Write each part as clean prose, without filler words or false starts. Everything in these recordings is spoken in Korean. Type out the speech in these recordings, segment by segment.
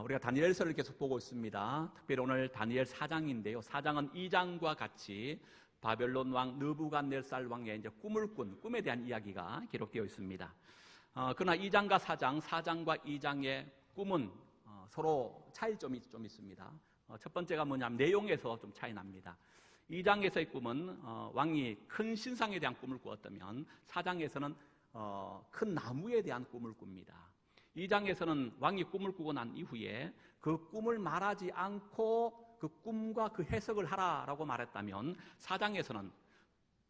우리가 다니엘서를 계속 보고 있습니다. 특별히 오늘 다니엘 4장인데요. 4장은 2장과 같이 바벨론 왕 느부갓네살 왕의 이제 꿈을 꾼 꿈에 대한 이야기가 기록되어 있습니다. 그러나 2장과 4장과 2장의 꿈은 서로 차이점이 좀 있습니다. 첫 번째가 뭐냐면 내용에서 좀 차이 납니다. 2장에서의 꿈은 왕이 큰 신상에 대한 꿈을 꾸었다면 4장에서는 큰 나무에 대한 꿈을 꿉니다. 2장에서는 왕이 꿈을 꾸고 난 이후에 그 꿈을 말하지 않고 그 꿈과 그 해석을 하라라고 말했다면 4장에서는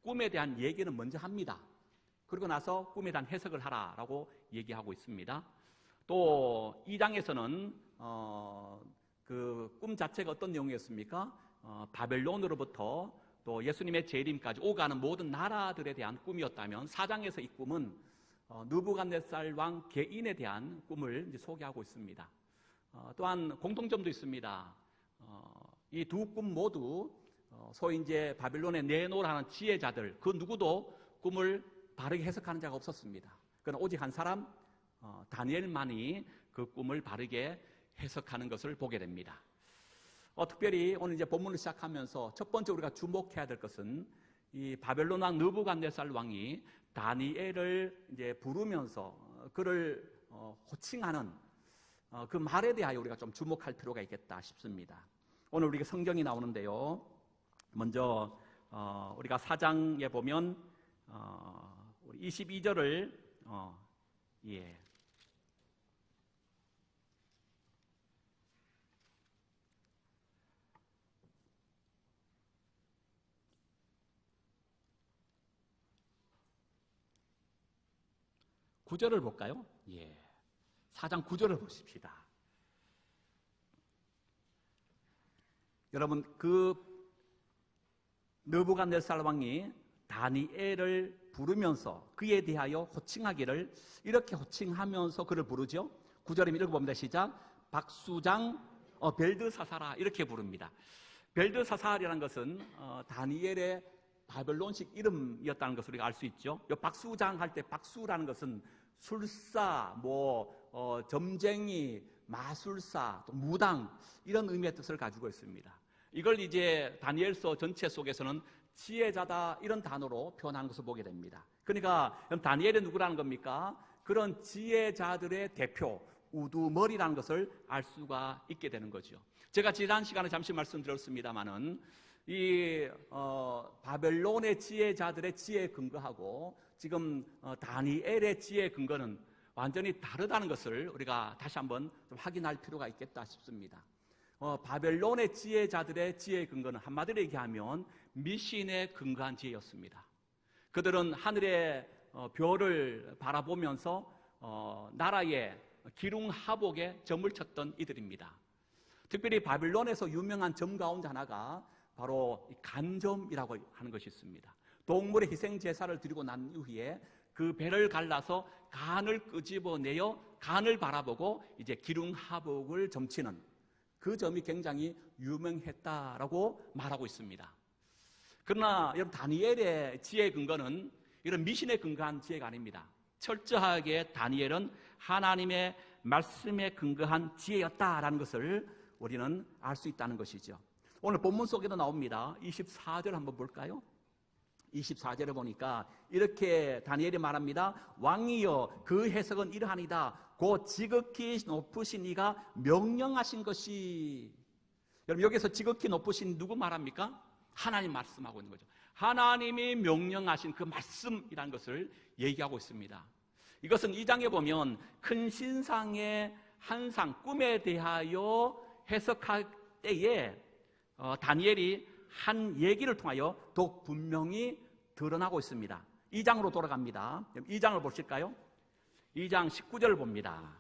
꿈에 대한 얘기는 먼저 합니다. 그리고 나서 꿈에 대한 해석을 하라라고 얘기하고 있습니다. 또 2장에서는 그 꿈 자체가 어떤 내용이었습니까? 바벨론으로부터 또 예수님의 재림까지 오가는 모든 나라들에 대한 꿈이었다면 4장에서 이 꿈은 느부갓네살 왕 개인에 대한 꿈을 이제 소개하고 있습니다. 또한 공통점도 있습니다. 이 두 꿈 모두 소위 이제 바벨론에 내놓으라는 지혜자들 그 누구도 꿈을 바르게 해석하는 자가 없었습니다. 그러나 오직 한 사람 다니엘만이 그 꿈을 바르게 해석하는 것을 보게 됩니다. 특별히 오늘 이제 본문을 시작하면서 첫 번째 우리가 주목해야 될 것은 이 바벨론 왕 느부갓네살 왕이 다니엘을 이제 부르면서 그를 호칭하는 그 말에 대하여 우리가 좀 주목할 필요가 있겠다 싶습니다. 오늘 우리가 성경이 나오는데요. 먼저 우리가 4장에 보면 22절을 구절을 볼까요? 4장 9절을 보십시다. 여러분, 그 느부갓네살 왕이 다니엘을 부르면서 그에 대하여 호칭하기를 이렇게 호칭하면서 그를 부르죠. 9절에 읽어봅니다. 시작. 박수장 벨드사사라 이렇게 부릅니다. 벨드사살이라는 것은 다니엘의 바벨론식 이름이었다는 것을 우리가 알 수 있죠. 박수장 할 때 박수라는 것은 술사, 점쟁이, 마술사, 또 무당 이런 의미의 뜻을 가지고 있습니다. 이걸 이제 다니엘서 전체 속에서는 지혜자다 이런 단어로 표현하는 것을 보게 됩니다. 그러니까 다니엘이 누구라는 겁니까? 그런 지혜자들의 대표, 우두머리라는 것을 알 수가 있게 되는 거죠. 제가 지난 시간에 잠시 말씀드렸습니다마는 이 바벨론의 지혜자들의 지혜에 근거하고 지금 다니엘의 지혜에 근거는 완전히 다르다는 것을 우리가 다시 한번 좀 확인할 필요가 있겠다 싶습니다. 바벨론의 지혜자들의 지혜의 근거는 한마디로 얘기하면 미신에 근거한 지혜였습니다. 그들은 하늘의 별을 바라보면서 나라의 기륭하복에 점을 쳤던 이들입니다. 특별히 바벨론에서 유명한 점 가운데 하나가 바로 간점이라고 하는 것이 있습니다. 동물의 희생 제사를 드리고 난 이후에 그 배를 갈라서 간을 끄집어내어 간을 바라보고 이제 기륭하복을 점치는 그 점이 굉장히 유명했다라고 말하고 있습니다. 그러나 여러분 다니엘의 지혜의 근거는 이런 미신에 근거한 지혜가 아닙니다. 철저하게 다니엘은 하나님의 말씀에 근거한 지혜였다라는 것을 우리는 알 수 있다는 것이죠. 오늘 본문 속에도 나옵니다. 24절 한번 볼까요? 24절에 보니까 이렇게 다니엘이 말합니다. 왕이여 그 해석은 이러하니다. 곧 지극히 높으신 이가 명령하신 것이. 여러분 여기서 지극히 높으신 누구 말합니까? 하나님 말씀하고 있는 거죠. 하나님이 명령하신 그 말씀이라는 것을 얘기하고 있습니다. 이것은 2장에 보면 큰 신상의 한상 꿈에 대하여 해석할 때에 다니엘이 한 얘기를 통하여 더욱 분명히 드러나고 있습니다. 2장으로 돌아갑니다. 2장을 보실까요? 2장 19절을 봅니다.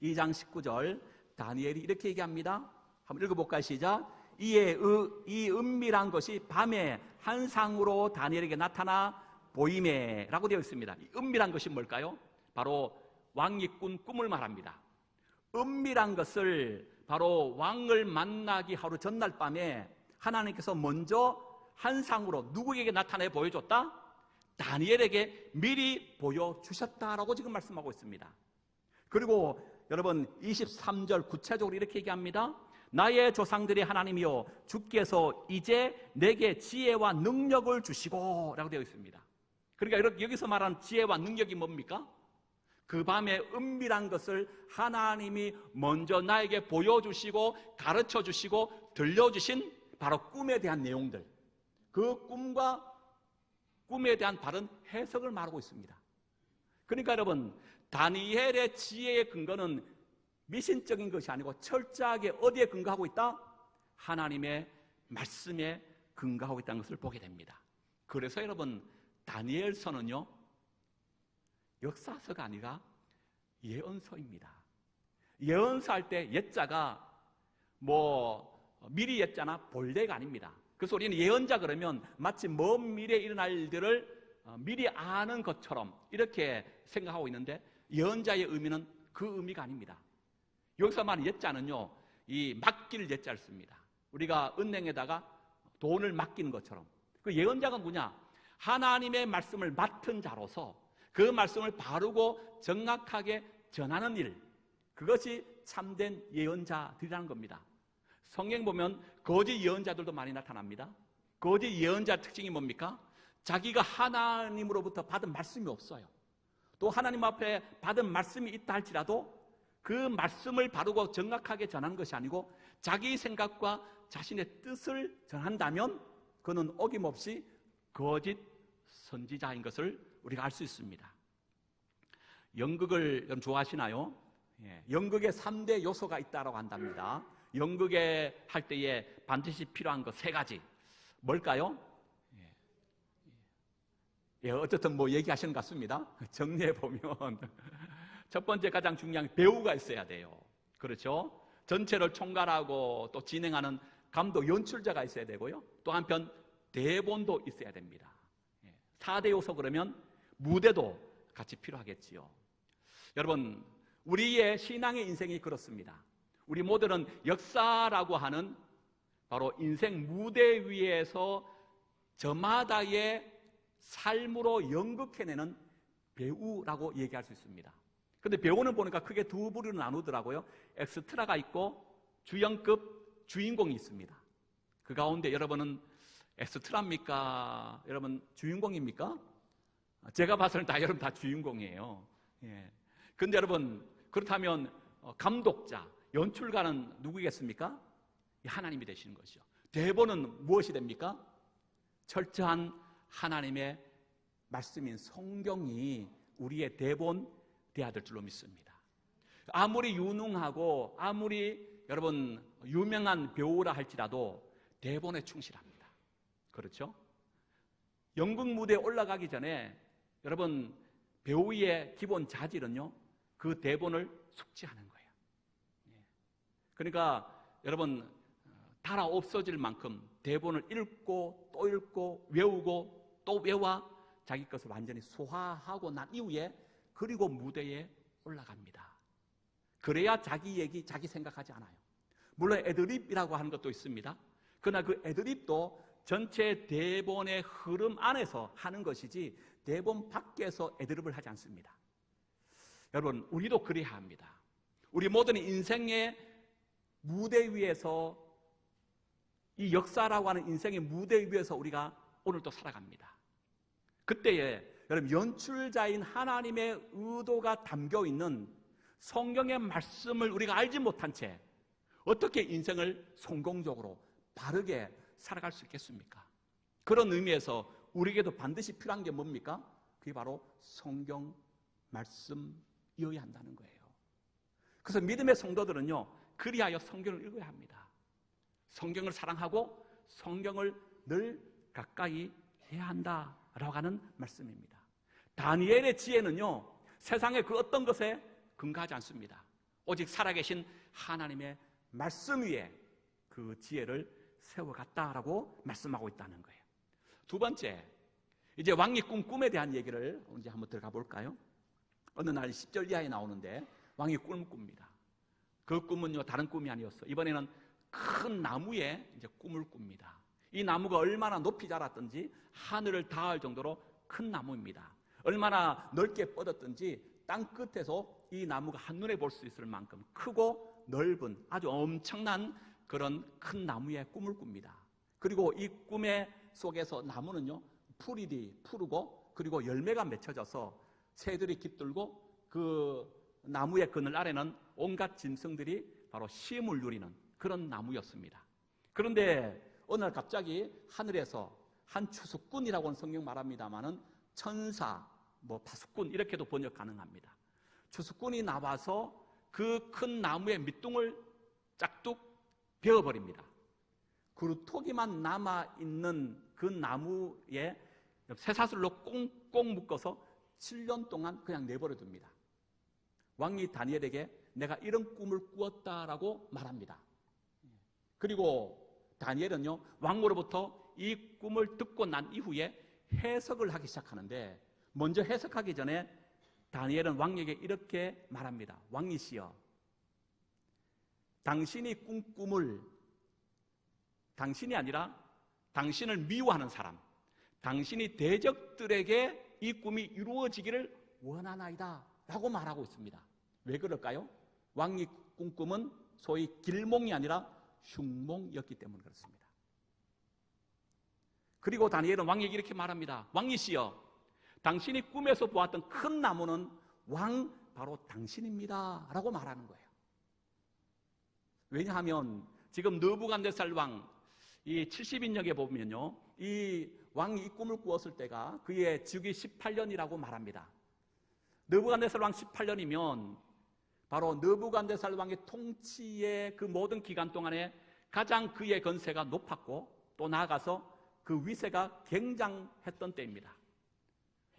2장 19절 다니엘이 이렇게 얘기합니다. 한번 읽어볼까요? 시작. 이에 이 은밀한 것이 밤에 한 상으로 다니엘에게 나타나 보이매 라고 되어 있습니다. 이 은밀한 것이 뭘까요? 바로 왕이 꾼 꿈을 말합니다. 은밀한 것을 바로 왕을 만나기 하루 전날 밤에 하나님께서 먼저 한 상으로 누구에게 나타내 보여줬다? 다니엘에게 미리 보여주셨다라고 지금 말씀하고 있습니다. 그리고 여러분 23절 구체적으로 이렇게 얘기합니다. 나의 조상들의 하나님이여 주께서 이제 내게 지혜와 능력을 주시고 라고 되어 있습니다. 그러니까 여기서 말하는 지혜와 능력이 뭡니까? 그 밤에 은밀한 것을 하나님이 먼저 나에게 보여주시고 가르쳐주시고 들려주신 바로 꿈에 대한 내용들, 그 꿈과 꿈에 대한 바른 해석을 말하고 있습니다. 그러니까 여러분, 다니엘의 지혜의 근거는 미신적인 것이 아니고 철저하게 어디에 근거하고 있다? 하나님의 말씀에 근거하고 있다는 것을 보게 됩니다. 그래서 여러분, 다니엘서는요 역사서가 아니라 예언서입니다. 예언서 할 때 예자가 미리 예자나 볼래가 아닙니다. 그래서 우리는 예언자 그러면 마치 먼 미래에 일어날 일들을 미리 아는 것처럼 이렇게 생각하고 있는데, 예언자의 의미는 그 의미가 아닙니다. 여기서 말하는 예자는요, 이 맡길 예자를 씁니다. 우리가 은행에다가 돈을 맡기는 것처럼. 그 예언자가 뭐냐? 하나님의 말씀을 맡은 자로서 그 말씀을 바르고 정확하게 전하는 일, 그것이 참된 예언자들이라는 겁니다. 성경 보면 거짓 예언자들도 많이 나타납니다. 거짓 예언자 특징이 뭡니까? 자기가 하나님으로부터 받은 말씀이 없어요. 또 하나님 앞에 받은 말씀이 있다 할지라도 그 말씀을 바르고 정확하게 전하는 것이 아니고 자기 생각과 자신의 뜻을 전한다면 그는 어김없이 거짓 선지자인 것을 우리가 알 수 있습니다. 연극을 여러분 좋아하시나요? 연극에 3대 요소가 있다고 한답니다. 연극에 할 때에 반드시 필요한 것 3가지. 뭘까요? 어쨌든 얘기하시는 것 같습니다. 정리해 보면 첫 번째 가장 중요한 배우가 있어야 돼요. 그렇죠? 전체를 총괄하고 또 진행하는 감독, 연출자가 있어야 되고요. 또 한편 대본도 있어야 됩니다. 4대 요소 그러면 무대도 같이 필요하겠지요. 여러분, 우리의 신앙의 인생이 그렇습니다. 우리 모두는 역사라고 하는 바로 인생 무대 위에서 저마다의 삶으로 연극해내는 배우라고 얘기할 수 있습니다. 그런데 배우는 보니까 크게 2부류로 나누더라고요. 엑스트라가 있고 주연급 주인공이 있습니다. 그 가운데 여러분은 엑스트라입니까? 여러분 주인공입니까? 제가 봐서는 여러분 다 주인공이에요. 그런데 여러분, 그렇다면 감독자, 연출가는 누구겠습니까? 하나님이 되시는 것이죠. 대본은 무엇이 됩니까? 철저한 하나님의 말씀인 성경이 우리의 대본 되어야 될 줄로 믿습니다. 아무리 유능하고 아무리 여러분 유명한 배우라 할지라도 대본에 충실합니다. 그렇죠? 연극 무대에 올라가기 전에 여러분 배우의 기본 자질은요, 그 대본을 숙지하는 거예요. 그러니까 여러분 달아 없어질 만큼 대본을 읽고 또 읽고 외우고 또 외워 자기 것을 완전히 소화하고 난 이후에 그리고 무대에 올라갑니다. 그래야 자기 얘기, 자기 생각하지 않아요. 물론 애드립이라고 하는 것도 있습니다. 그러나 그 애드립도 전체 대본의 흐름 안에서 하는 것이지 대본 밖에서 애드립을 하지 않습니다. 여러분, 우리도 그래야 합니다. 우리 모든 인생의 무대 위에서, 이 역사라고 하는 인생의 무대 위에서 우리가 오늘 또 살아갑니다. 그때에 여러분 연출자인 하나님의 의도가 담겨있는 성경의 말씀을 우리가 알지 못한 채 어떻게 인생을 성공적으로 바르게 살아갈 수 있겠습니까? 그런 의미에서 우리에게도 반드시 필요한 게 뭡니까? 그게 바로 성경 말씀이어야 한다는 거예요. 그래서 믿음의 성도들은요, 그리하여 성경을 읽어야 합니다. 성경을 사랑하고 성경을 늘 가까이 해야 한다라고 하는 말씀입니다. 다니엘의 지혜는요, 세상의 그 어떤 것에 근거하지 않습니다. 오직 살아계신 하나님의 말씀 위에 그 지혜를 세워갔다라고 말씀하고 있다는 거예요. 두 번째, 이제 왕이 꿈에 대한 얘기를 이제 한번 들어가 볼까요? 어느 날 10절 이하에 나오는데 왕이 꿈을 꿉니다. 그 꿈은요, 다른 꿈이 아니었어. 이번에는 큰 나무에 이제 꿈을 꿉니다. 이 나무가 얼마나 높이 자랐든지 하늘을 닿을 정도로 큰 나무입니다. 얼마나 넓게 뻗었든지 땅 끝에서 이 나무가 한눈에 볼 수 있을 만큼 크고 넓은 아주 엄청난 그런 큰 나무의 꿈을 꿉니다. 그리고 이 꿈의 속에서 나무는요, 풀이 푸르고 그리고 열매가 맺혀져서 새들이 깃들고 그 나무의 그늘 아래는 온갖 짐승들이 바로 쉼을 누리는 그런 나무였습니다. 그런데 어느 날 갑자기 하늘에서 한 추수꾼이라고는 성경 말합니다만은 천사, 파수꾼 이렇게도 번역 가능합니다. 추수꾼이 나와서 그 큰 나무의 밑둥을 짝뚝 베어버립니다. 그루터기만 남아있는 그 나무에 쇠사슬로 꽁꽁 묶어서 7년 동안 그냥 내버려 둡니다. 왕이 다니엘에게 내가 이런 꿈을 꾸었다라고 말합니다. 그리고 다니엘은요, 왕으로부터 이 꿈을 듣고 난 이후에 해석을 하기 시작하는데, 먼저 해석하기 전에 다니엘은 왕에게 이렇게 말합니다. 왕이시여, 당신이 꾼 꿈을 당신이 아니라 당신을 미워하는 사람, 당신이 대적들에게 이 꿈이 이루어지기를 원하나이다 라고 말하고 있습니다. 왜 그럴까요? 왕이 꾼 꿈은 소위 길몽이 아니라 흉몽이었기 때문에 그렇습니다. 그리고 다니엘은 왕에게 이렇게 말합니다. 왕이시여, 당신이 꿈에서 보았던 큰 나무는 왕 바로 당신입니다 라고 말하는 거예요. 왜냐하면 지금 느부갓네살 왕 이 70인역에 보면요, 이 왕이 이 꿈을 꾸었을 때가 그의 즉위 18년이라고 말합니다. 느부갓네살 왕 18년이면 바로 느부갓네살 왕의 통치의 그 모든 기간 동안에 가장 그의 건세가 높았고, 또 나아가서 그 위세가 굉장했던 때입니다.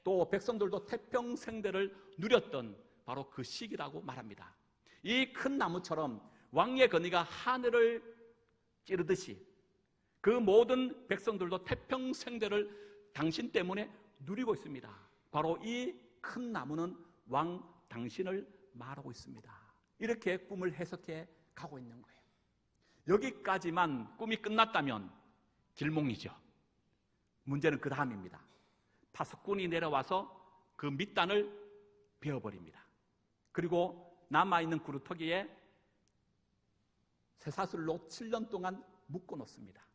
또 백성들도 태평생대를 누렸던 바로 그 시기라고 말합니다. 이 큰 나무처럼 왕의 권위가 하늘을 찌르듯이 그 모든 백성들도 태평생대를 당신 때문에 누리고 있습니다. 바로 이 큰 나무는 왕 당신을 말하고 있습니다. 이렇게 꿈을 해석해 가고 있는 거예요. 여기까지만 꿈이 끝났다면 길몽이죠. 문제는 그 다음입니다. 파수꾼이 내려와서 그 밑단을 베어버립니다. 그리고 남아있는 구루터기에 쇠사슬로 7년 동안 묶어놓습니다.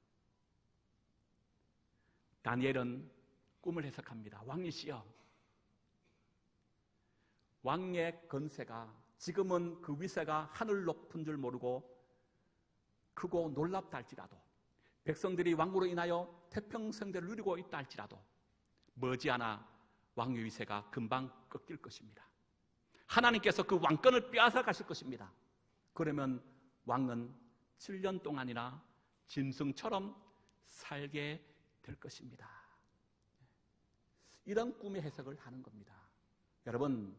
다니엘은 꿈을 해석합니다. 왕이시여, 왕의 건세가 지금은 그 위세가 하늘 높은 줄 모르고 크고 놀랍다 할지라도, 백성들이 왕으로 인하여 태평생대를 누리고 있다 할지라도 머지않아 왕의 위세가 금방 꺾일 것입니다. 하나님께서 그 왕권을 빼앗아 가실 것입니다. 그러면 왕은 7년 동안이나 짐승처럼 살게 될 것입니다. 이런 꿈의 해석을 하는 겁니다. 여러분,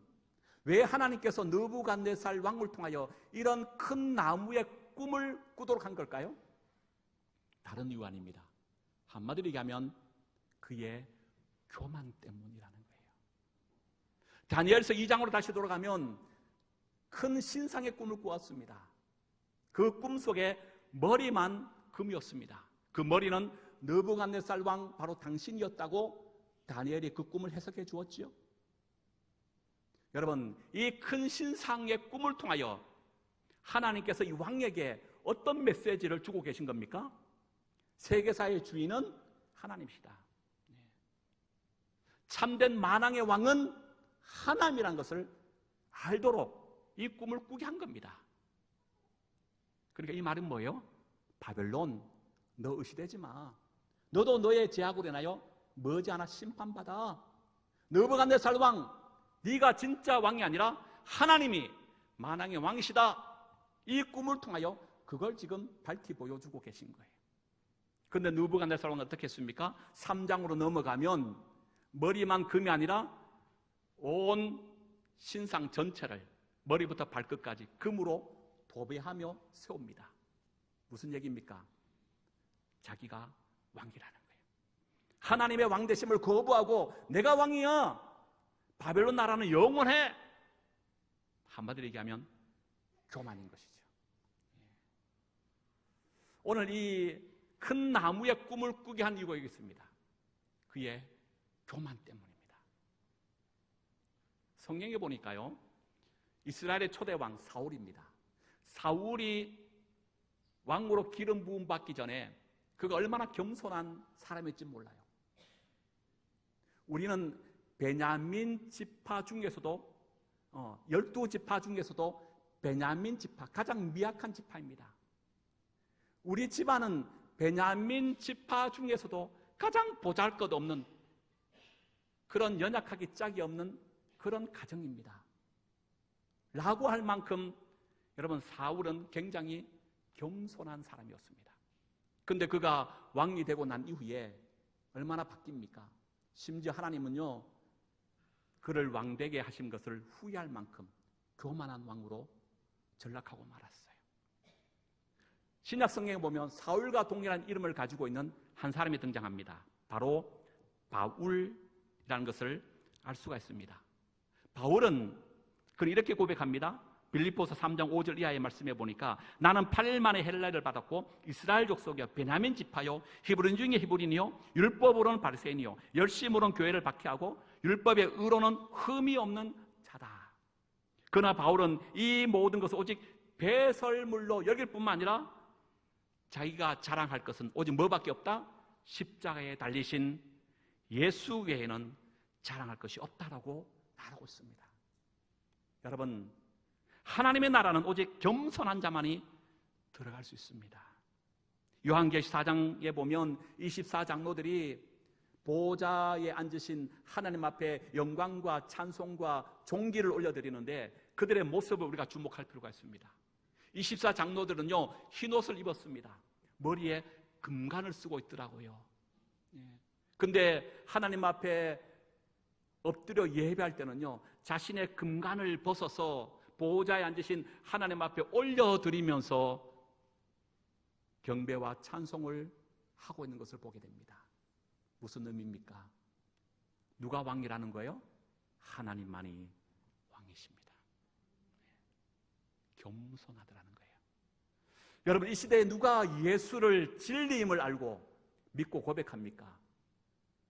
왜 하나님께서 느부갓네살 왕을 통하여 이런 큰 나무의 꿈을 꾸도록 한 걸까요? 다른 이유 아닙니다. 한마디로 얘기하면 그의 교만 때문이라는 거예요. 다니엘서 2장으로 다시 돌아가면 큰 신상의 꿈을 꾸었습니다. 그 꿈 속에 머리만 금이었습니다. 그 머리는 느부갓네살 왕 바로 당신이었다고 다니엘이 그 꿈을 해석해 주었지요. 여러분, 이 큰 신상의 꿈을 통하여 하나님께서 이 왕에게 어떤 메시지를 주고 계신 겁니까? 세계사의 주인은 하나님이시다. 참된 만왕의 왕은 하나님이라는 것을 알도록 이 꿈을 꾸게 한 겁니다. 그러니까 이 말은 뭐예요? 바벨론, 너 의시되지 마. 너도 너의 죄악으로 인하여 머지않아 심판받아. 느부갓네살 왕, 네가 진짜 왕이 아니라 하나님이 만왕의 왕이시다. 이 꿈을 통하여 그걸 지금 밝히 보여주고 계신 거예요. 그런데 느부갓네살 왕은 어떻게 했습니까? 3장으로 넘어가면 머리만 금이 아니라 온 신상 전체를 머리부터 발끝까지 금으로 도배하며 세웁니다. 무슨 얘기입니까? 자기가 왕이라는 거예요. 하나님의 왕되심을 거부하고 내가 왕이야, 바벨론 나라는 영원해, 한마디로 얘기하면 교만인 것이죠. 오늘 이 큰 나무의 꿈을 꾸게 한 이유가 여기 있습니다. 그의 교만 때문입니다. 성경에 보니까요, 이스라엘의 초대 왕 사울입니다. 사울이 왕으로 기름 부음 받기 전에 그가 얼마나 겸손한 사람일지 몰라요. 우리는 베냐민 지파 중에서도 12지파 중에서도 베냐민 지파, 가장 미약한 지파입니다. 우리 집안은 베냐민 지파 중에서도 가장 보잘것없는 그런 연약하기 짝이 없는 그런 가정입니다. 라고 할 만큼 여러분 사울은 굉장히 겸손한 사람이었습니다. 그런데 그가 왕이 되고 난 이후에 얼마나 바뀝니까? 심지어 하나님은요 그를 왕되게 하신 것을 후회할 만큼 교만한 왕으로 전락하고 말았어요. 신약 성경에 보면 사울과 동일한 이름을 가지고 있는 한 사람이 등장합니다. 바로 바울이라는 것을 알 수가 있습니다. 바울은 그는 이렇게 고백합니다. 빌립보서 3장 5절 이하의 말씀에 보니까 나는 8일 만에 헬라를 받았고 이스라엘 족속이요 베냐민 지파요 히브리인 중에 히브리인이요 율법으로는 바리새인이요 열심으로는 교회를 박해하고 율법의 의로는 흠이 없는 자다. 그러나 바울은 이 모든 것을 오직 배설물로 여길 뿐만 아니라 자기가 자랑할 것은 오직 뭐밖에 없다? 십자가에 달리신 예수 외에는 자랑할 것이 없다라고 말하고 있습니다. 여러분, 하나님의 나라는 오직 겸손한 자만이 들어갈 수 있습니다. 요한계시 4장에 보면 24장로들이 보좌에 앉으신 하나님 앞에 영광과 찬송과 존귀를 올려드리는데 그들의 모습을 우리가 주목할 필요가 있습니다. 24장로들은요 흰옷을 입었습니다. 머리에 금관을 쓰고 있더라고요. 근데 하나님 앞에 엎드려 예배할 때는요 자신의 금관을 벗어서 보호자에 앉으신 하나님 앞에 올려드리면서 경배와 찬송을 하고 있는 것을 보게 됩니다. 무슨 의미입니까? 누가 왕이라는 거예요? 하나님만이 왕이십니다. 겸손하더라는 거예요. 여러분, 이 시대에 누가 예수를 진리임을 알고 믿고 고백합니까?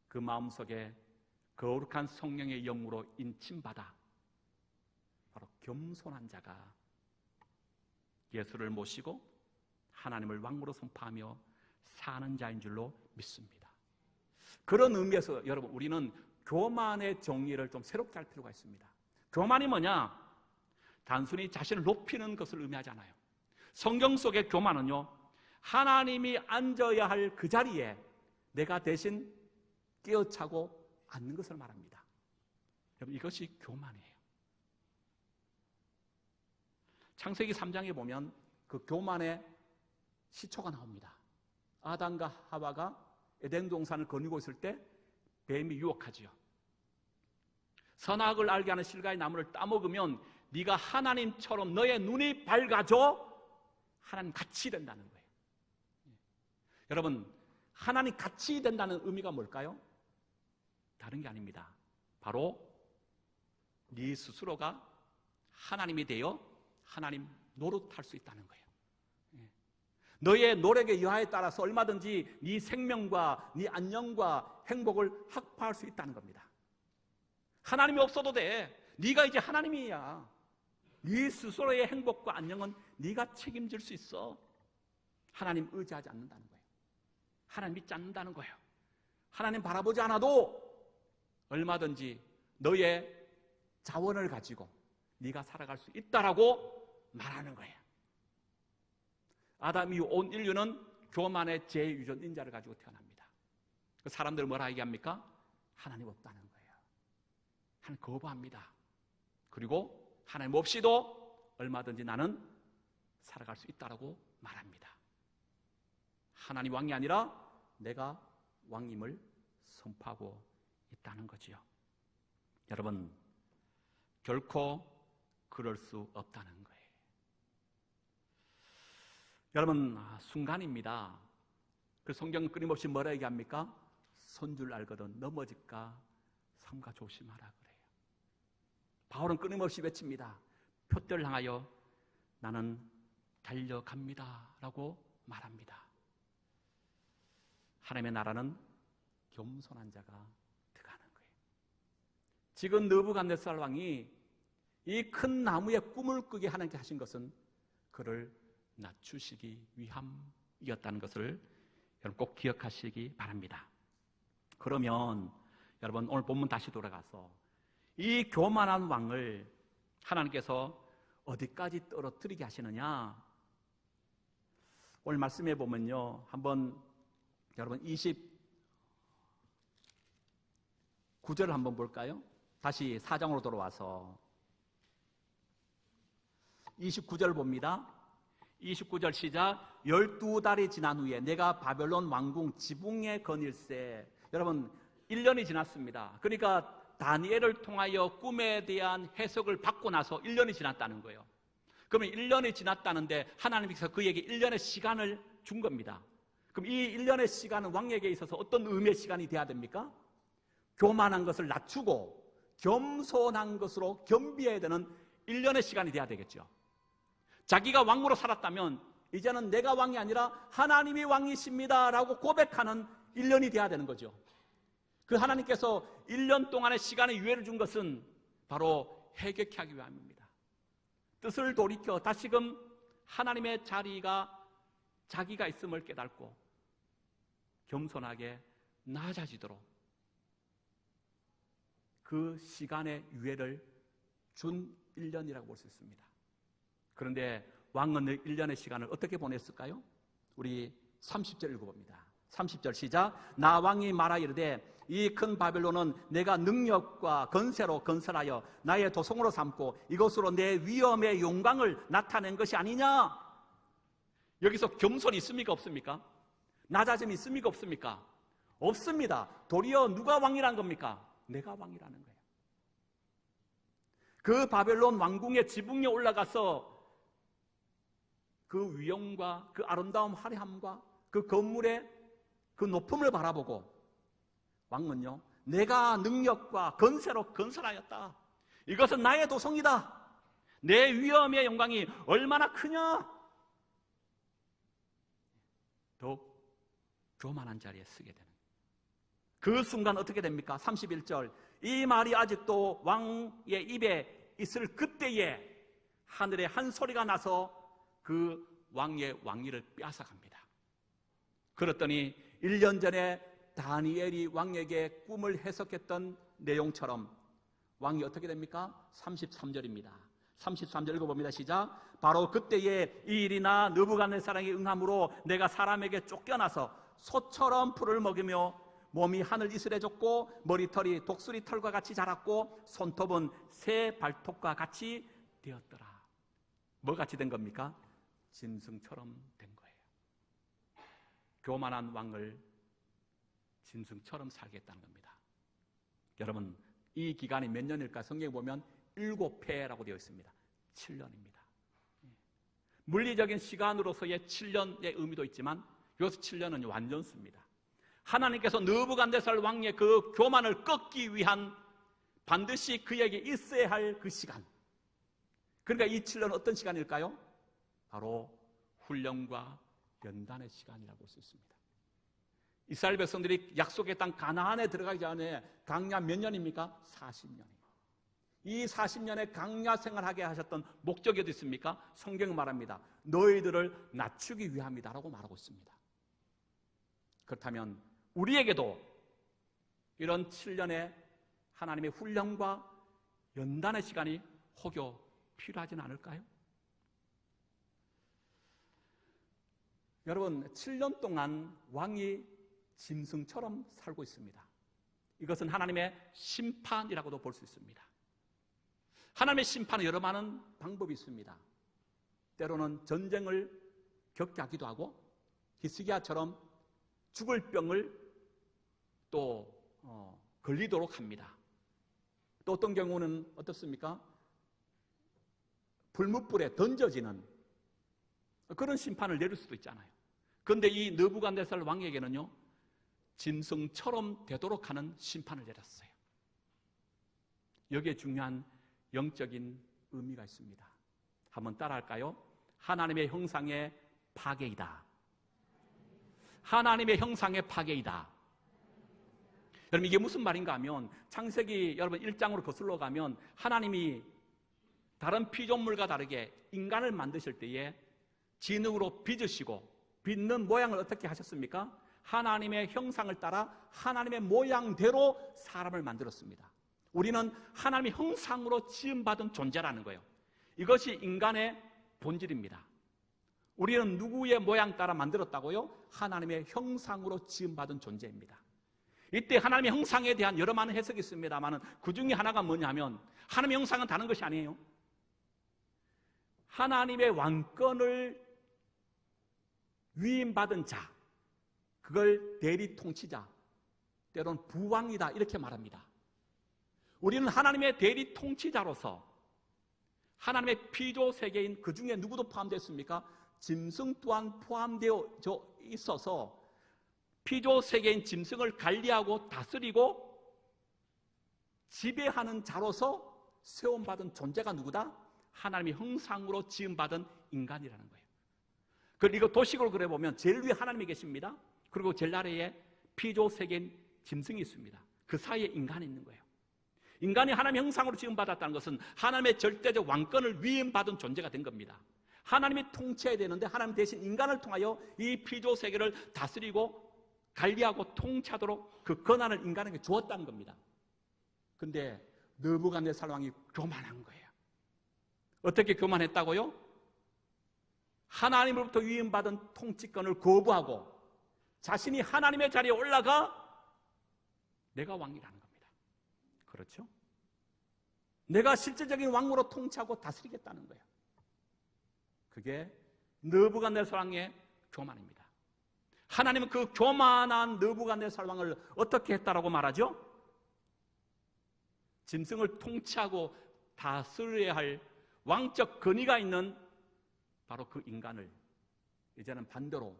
그 마음속에 거룩한 성령의 영으로 인침받아 바로 겸손한 자가 예수를 모시고 하나님을 왕으로 선포하며 사는 자인 줄로 믿습니다. 그런 의미에서 여러분 우리는 교만의 정의를 좀 새롭게 할 필요가 있습니다. 교만이 뭐냐? 단순히 자신을 높이는 것을 의미하지 않아요. 성경 속의 교만은요 하나님이 앉아야 할 그 자리에 내가 대신 끼어차고 앉는 것을 말합니다. 여러분 이것이 교만이에요. 창세기 3장에 보면 그 교만의 시초가 나옵니다. 아담과 하와가 에덴 동산을 거니고 있을 때 뱀이 유혹하지요. 선악을 알게 하는 실과의 나무를 따먹으면 네가 하나님처럼 너의 눈이 밝아져 하나님 같이 된다는 거예요. 여러분 하나님 같이 된다는 의미가 뭘까요? 다른 게 아닙니다. 바로 네 스스로가 하나님이 되어 하나님 노릇할 수 있다는 거예요. 너의 노력의 여하에 따라서 얼마든지 네 생명과 네 안녕과 행복을 확보할 수 있다는 겁니다. 하나님이 없어도 돼. 네가 이제 하나님이야. 네 스스로의 행복과 안녕은 네가 책임질 수 있어. 하나님 의지하지 않는다는 거예요. 하나님 믿지 않는다는 거예요. 하나님 바라보지 않아도 얼마든지 너의 자원을 가지고 네가 살아갈 수 있다라고 말하는 거예요. 아담 이후 온 인류는 교만의 제유전인자를 가지고 태어납니다. 그 사람들 뭐라 얘기합니까? 하나님 없다는 거예요. 하나님 거부합니다. 그리고 하나님 없이도 얼마든지 나는 살아갈 수 있다라고 말합니다. 하나님 왕이 아니라 내가 왕임을 선포하고 있다는 거지요. 여러분 결코 그럴 수 없다는 거예요. 여러분 순간입니다. 그 성경은 끊임없이 뭐라 얘기합니까? 선줄 알거든 넘어질까 삼가 조심하라 그래요. 바울은 끊임없이 외칩니다. 표대를 향하여 나는 달려갑니다 라고 말합니다. 하나님의 나라는 겸손한 자가 들어가는 거예요. 지금 느부갓네살 왕이 이 큰 나무에 꿈을 꾸게 하나님께 하신 것은 그를 낮추시기 위함이었다는 것을 여러분 꼭 기억하시기 바랍니다. 그러면 여러분 오늘 본문 다시 돌아가서 이 교만한 왕을 하나님께서 어디까지 떨어뜨리게 하시느냐? 오늘 말씀해 보면요, 한번 여러분 29절을 한번 볼까요? 다시 4장으로 돌아와서 29절 봅니다. 29절 시작. 12달이 지난 후에 내가 바벨론 왕궁 지붕에 거닐세. 여러분 1년이 지났습니다. 그러니까 다니엘을 통하여 꿈에 대한 해석을 받고 나서 1년이 지났다는 거예요. 그러면 1년이 지났다는데 하나님께서 그에게 1년의 시간을 준 겁니다. 그럼 이 1년의 시간은 왕에게 있어서 어떤 의미의 시간이 돼야 됩니까? 교만한 것을 낮추고 겸손한 것으로 겸비해야 되는 1년의 시간이 돼야 되겠죠. 자기가 왕으로 살았다면 이제는 내가 왕이 아니라 하나님이 왕이십니다 라고 고백하는 1년이 돼야 되는 거죠. 그 하나님께서 1년 동안의 시간의 유예를 준 것은 바로 회개케 하기 위함입니다. 뜻을 돌이켜 다시금 하나님의 자리가 자기가 있음을 깨닫고 겸손하게 낮아지도록 그 시간의 유예를 준 1년이라고 볼 수 있습니다. 그런데 왕은 1년의 시간을 어떻게 보냈을까요? 우리 30절 읽어봅니다. 30절 시작. 나 왕이 말하 이르되 이 큰 바벨론은 내가 능력과 건세로 건설하여 나의 도성으로 삼고 이것으로 내 위엄의 영광을 나타낸 것이 아니냐? 여기서 겸손이 있습니까 없습니까? 낮아짐이 있습니까 없습니까? 없습니다. 도리어 누가 왕이란 겁니까? 내가 왕이라는 거예요. 그 바벨론 왕궁의 지붕에 올라가서 그 위엄과 그 아름다움 화려함과 그 건물의 그 높음을 바라보고 왕은요, 내가 능력과 건세로 건설하였다. 이것은 나의 도성이다. 내 위엄의 영광이 얼마나 크냐? 더욱 교만한 자리에 서게 되는 그 순간 어떻게 됩니까? 31절. 이 말이 아직도 왕의 입에 있을 그때에 하늘에 한 소리가 나서 그 왕의 왕위를 빼앗아갑니다. 그랬더니 1년 전에 다니엘이 왕에게 꿈을 해석했던 내용처럼 왕이 어떻게 됩니까? 33절입니다. 33절 읽어봅니다. 시작. 바로 그때에 이 일이나 느부갓네살에게 응함으로 내가 사람에게 쫓겨나서 소처럼 풀을 먹이며 몸이 하늘 이슬해졌고 머리털이 독수리 털과 같이 자랐고 손톱은 새 발톱과 같이 되었더라. 뭐 같이 된 겁니까? 짐승처럼 된 거예요. 교만한 왕을 짐승처럼 살게 했다는 겁니다. 여러분, 이 기간이 몇 년일까? 성경에 보면 7회라고 되어 있습니다. 7년입니다. 물리적인 시간으로서의 7년의 의미도 있지만 여기서 7년은 완전수입니다. 하나님께서 느부갓네살 왕의 그 교만을 꺾기 위한 반드시 그에게 있어야 할 그 시간. 그러니까 이 7년은 어떤 시간일까요? 바로 훈련과 연단의 시간이라고 볼 수 있습니다. 이스라엘 백성들이 약속의 땅 가나안에 들어가기 전에 강야 몇 년입니까? 40년입니다. 이 40년의 강야 생활하게 하셨던 목적이 어디 있습니까? 성경은 말합니다. 너희들을 낮추기 위함이다라고 말하고 있습니다. 그렇다면 우리에게도 이런 7년의 하나님의 훈련과 연단의 시간이 혹여 필요하지는 않을까요? 여러분, 7년 동안 왕이 짐승처럼 살고 있습니다. 이것은 하나님의 심판이라고도 볼 수 있습니다. 하나님의 심판은 여러 많은 방법이 있습니다. 때로는 전쟁을 겪게 하기도 하고 히스기야처럼 죽을 병을 또 걸리도록 합니다. 또 어떤 경우는 어떻습니까? 불뭇불에 던져지는 그런 심판을 내릴 수도 있잖아요. 그런데 이 느부갓네살 왕에게는요, 짐승처럼 되도록 하는 심판을 내렸어요. 여기에 중요한 영적인 의미가 있습니다. 한번 따라할까요? 하나님의 형상의 파괴이다. 하나님의 형상의 파괴이다. 여러분, 이게 무슨 말인가 하면 창세기 여러분 1장으로 거슬러 가면 하나님이 다른 피조물과 다르게 인간을 만드실 때에 진흙으로 빚으시고 빚는 모양을 어떻게 하셨습니까? 하나님의 형상을 따라 하나님의 모양대로 사람을 만들었습니다. 우리는 하나님의 형상으로 지음받은 존재라는 거예요. 이것이 인간의 본질입니다. 우리는 누구의 모양 따라 만들었다고요? 하나님의 형상으로 지음받은 존재입니다. 이때 하나님의 형상에 대한 여러 많은 해석이 있습니다만 그 중에 하나가 뭐냐면 하나님의 형상은 다른 것이 아니에요. 하나님의 왕권을 위임받은 자, 그걸 대리 통치자, 때로는 부왕이다 이렇게 말합니다. 우리는 하나님의 대리 통치자로서 하나님의 피조 세계인 그 중에 누구도 포함됐습니까? 짐승 또한 포함되어 있어서 피조 세계인 짐승을 관리하고 다스리고 지배하는 자로서 세움받은 존재가 누구다? 하나님의 형상으로 지음받은 인간이라는 거예요. 그리고 도식으로 그래 보면 제일 위에 하나님이 계십니다. 그리고 제일 아래에 피조 세계인 짐승이 있습니다. 그 사이에 인간이 있는 거예요. 인간이 하나님의 형상으로 지음받았다는 것은 하나님의 절대적 왕권을 위임받은 존재가 된 겁니다. 하나님이 통치해야 되는데 하나님 대신 인간을 통하여 이 피조 세계를 다스리고 관리하고 통치하도록 그 권한을 인간에게 주었다는 겁니다. 근데 느부갓네살 왕이 교만한 거예요. 어떻게 교만했다고요? 하나님으로부터 위임받은 통치권을 거부하고 자신이 하나님의 자리에 올라가 내가 왕이라는 겁니다. 그렇죠? 내가 실질적인 왕으로 통치하고 다스리겠다는 거예요. 그게 느부갓네살 왕의 교만입니다. 하나님은 그 교만한 느부갓네살 왕을 어떻게 했다라고 말하죠? 짐승을 통치하고 다스려야 할 왕적 권위가 있는 바로 그 인간을 이제는 반대로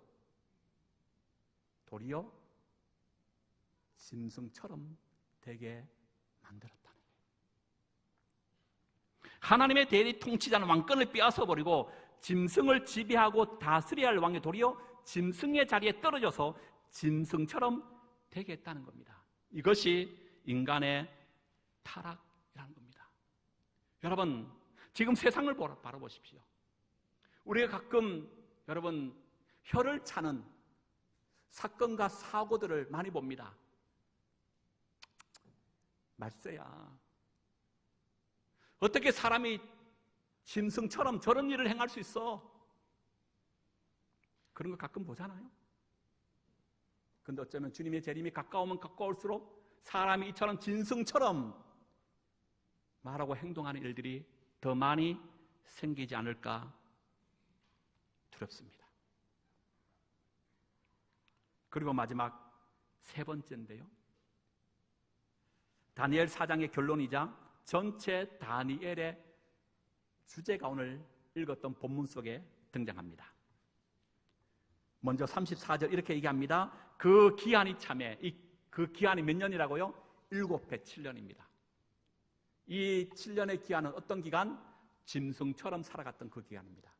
도리어 짐승처럼 되게 만들었다는 거예요. 하나님의 대리 통치자는 왕권을 빼앗아버리고 짐승을 지배하고 다스려야 할 왕의 도리어 짐승의 자리에 떨어져서 짐승처럼 되게 했다는 겁니다. 이것이 인간의 타락이라는 겁니다. 여러분, 지금 세상을 바라보십시오. 우리가 가끔 여러분 혀를 차는 사건과 사고들을 많이 봅니다. 말세야. 어떻게 사람이 짐승처럼 저런 일을 행할 수 있어? 그런 거 가끔 보잖아요. 근데 어쩌면 주님의 재림이 가까우면 가까울수록 사람이 이처럼 짐승처럼 말하고 행동하는 일들이 더 많이 생기지 않을까 두렵습니다. 그리고 마지막 세 번째인데요. 다니엘 4장의 결론이자 전체 다니엘의 주제가 오늘 읽었던 본문 속에 등장합니다. 먼저 34절 이렇게 얘기합니다. 그 기한이 참에, 그 기한이 몇 년이라고요? 7회 7년입니다. 이 7년의 기한은 어떤 기간? 짐승처럼 살아갔던 그 기간입니다.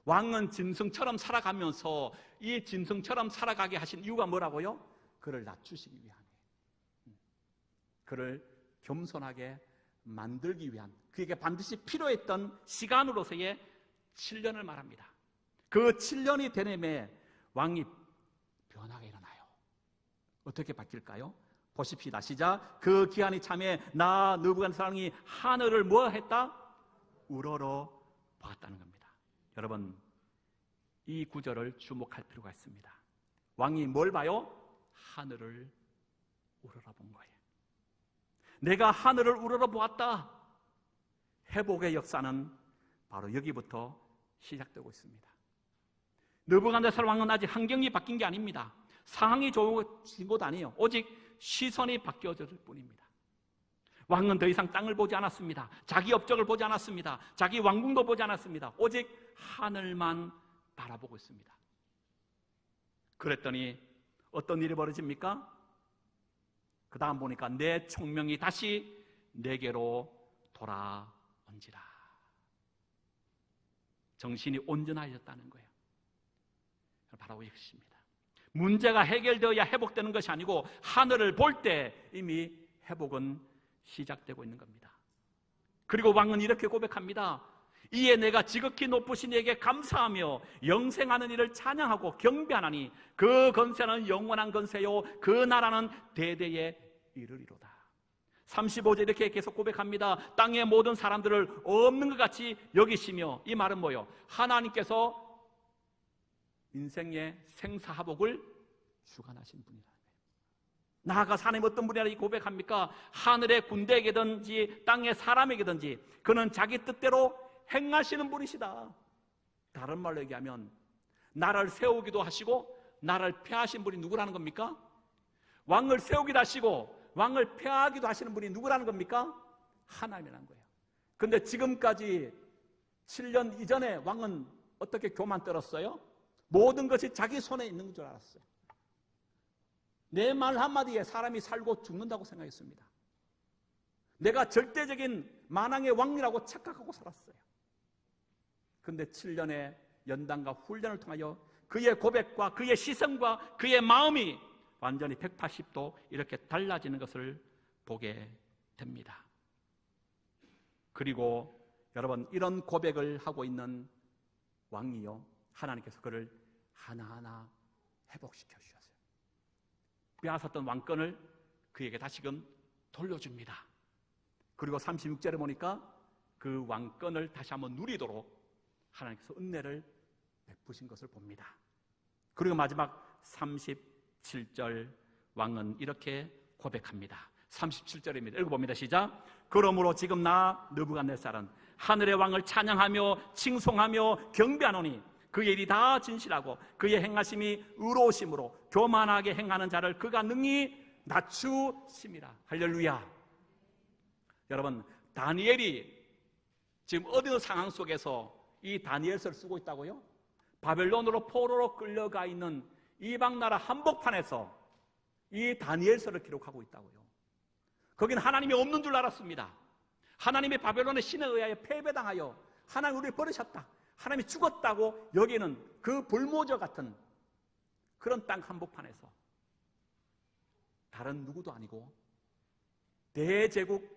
왕은 짐승처럼 살아가면서 이 짐승처럼 살아가게 하신 이유가 뭐라고요? 그를 낮추시기 위함이에요. 그를 겸손하게 만들기 위한, 그에게 반드시 필요했던 시간으로서의 7년을 말합니다. 그 7년이 되내매 왕이 변화가 일어나요. 어떻게 바뀔까요? 보십시다. 시작. 그 기한이 참에 나 느부갓네살 왕이 하늘을 뭐 했다? 우러러 보았다는 겁니다. 여러분, 이 구절을 주목할 필요가 있습니다. 왕이 뭘 봐요? 하늘을 우러러 본 거예요. 내가 하늘을 우러러 보았다. 회복의 역사는 바로 여기부터 시작되고 있습니다. 느부갓네살 왕은 아직 환경이 바뀐 게 아닙니다. 상황이 좋아진 것도 아니에요. 오직 시선이 바뀌어졌을 뿐입니다. 왕은 더 이상 땅을 보지 않았습니다. 자기 업적을 보지 않았습니다. 자기 왕궁도 보지 않았습니다. 오직 하늘만 바라보고 있습니다. 그랬더니 어떤 일이 벌어집니까? 그 다음 보니까 내 총명이 다시 내게로 돌아온지라. 정신이 온전해졌다는 거예요. 바로 이것입니다. 문제가 해결되어야 회복되는 것이 아니고 하늘을 볼 때 이미 회복은 시작되고 있는 겁니다. 그리고 왕은 이렇게 고백합니다. 이에 내가 지극히 높으신 이에게 감사하며 영생하는 이를 찬양하고 경배하나니 그 건세는 영원한 건세요 그 나라는 대대에 이르리로다. 35절 이렇게 계속 고백합니다. 땅의 모든 사람들을 없는 것 같이 여기시며, 이 말은 뭐예요? 하나님께서 인생의 생사화복을 주관하신 분이다. 나아가서 하나님 어떤 분이라 고백합니까? 하늘의 군대에게든지 땅의 사람에게든지 그는 자기 뜻대로 행하시는 분이시다. 다른 말로 얘기하면 나를 세우기도 하시고 나를 폐하신 분이 누구라는 겁니까? 왕을 세우기도 하시고 왕을 폐하기도 하시는 분이 누구라는 겁니까? 하나님이라는 거예요. 그런데 지금까지 7년 이전에 왕은 어떻게 교만 떨었어요? 모든 것이 자기 손에 있는 줄 알았어요. 내 말 한마디에 사람이 살고 죽는다고 생각했습니다. 내가 절대적인 만왕의 왕이라고 착각하고 살았어요. 그런데 7년의 연단과 훈련을 통하여 그의 고백과 그의 시선과 그의 마음이 완전히 180도 이렇게 달라지는 것을 보게 됩니다. 그리고 여러분, 이런 고백을 하고 있는 왕이요, 하나님께서 그를 하나하나 회복시켜 주셨어요. 빼앗았던 왕권을 그에게 다시금 돌려줍니다. 그리고 36절에 보니까 그 왕권을 다시 한번 누리도록 하나님께서 은혜를 베푸신 것을 봅니다. 그리고 마지막 37절 왕은 이렇게 고백합니다. 37절입니다. 읽어봅니다. 시작. 그러므로 지금 나 느부갓네살은 하늘의 왕을 찬양하며 칭송하며 경배하노니 그의 일이 다 진실하고 그의 행하심이 의로우심으로 교만하게 행하는 자를 그가 능히 낮추심이라. 할렐루야. 여러분, 다니엘이 지금 어느 상황 속에서 이 다니엘서를 쓰고 있다고요? 바벨론으로 포로로 끌려가 있는 이방 나라 한복판에서 이 다니엘서를 기록하고 있다고요. 거기는 하나님이 없는 줄 알았습니다. 하나님이 바벨론의 신에 의하여 패배당하여 하나님 우리를 버리셨다, 하나님이 죽었다고 여기는 그 불모저 같은 그런 땅 한복판에서 다른 누구도 아니고 대제국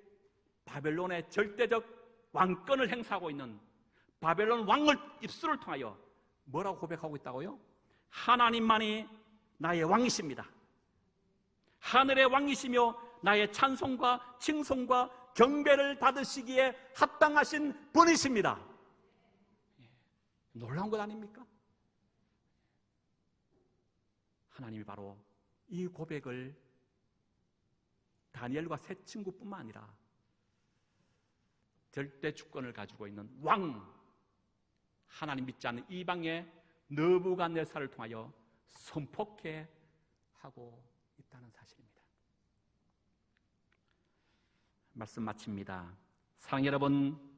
바벨론의 절대적 왕권을 행사하고 있는 바벨론 왕을 입술을 통하여 뭐라고 고백하고 있다고요? 하나님만이 나의 왕이십니다. 하늘의 왕이시며 나의 찬송과 칭송과 경배를 받으시기에 합당하신 분이십니다. 놀라운 것 아닙니까? 하나님이 바로 이 고백을 다니엘과 세 친구뿐만 아니라 절대 주권을 가지고 있는 왕, 하나님 믿지 않는 이방의 느부갓네살을 통하여 선포케 하고 있다는 사실입니다. 말씀 마칩니다. 사랑하는 여러분,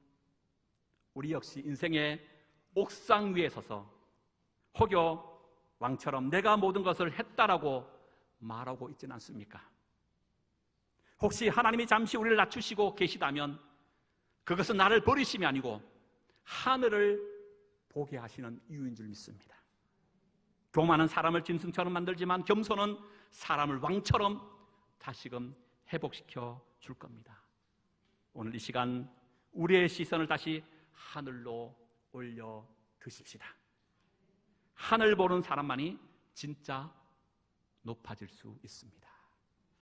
우리 역시 인생의 옥상 위에 서서 혹여 왕처럼 내가 모든 것을 했다라고 말하고 있지는 않습니까? 혹시 하나님이 잠시 우리를 낮추시고 계시다면 그것은 나를 버리심이 아니고 하늘을 보게 하시는 이유인 줄 믿습니다. 교만은 사람을 짐승처럼 만들지만 겸손은 사람을 왕처럼 다시금 회복시켜 줄 겁니다. 오늘 이 시간 우리의 시선을 다시 하늘로 올려 드십시다. 하늘 보는 사람만이 진짜 높아질 수 있습니다.